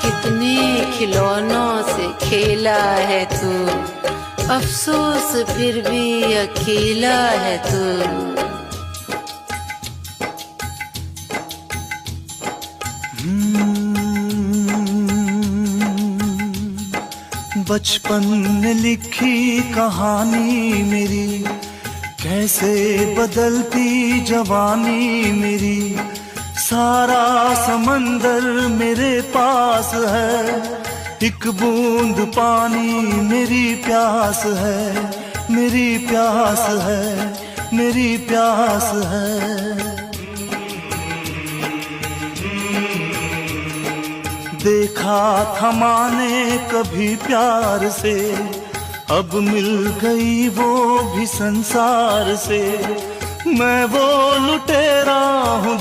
कितने खिलौनों से खेला है तू, अफसोस फिर भी अकेला है तू। बचपन ने लिखी कहानी मेरी, कैसे बदलती जवानी मेरी। सारा समंदर मेरे पास है, एक बूंद पानी मेरी प्यास है, मेरी प्यास है, मेरी प्यास है। देखा था माने कभी प्यार से, अब मिल गई वो भी संसार से। मैं वो लुटेरा हूँ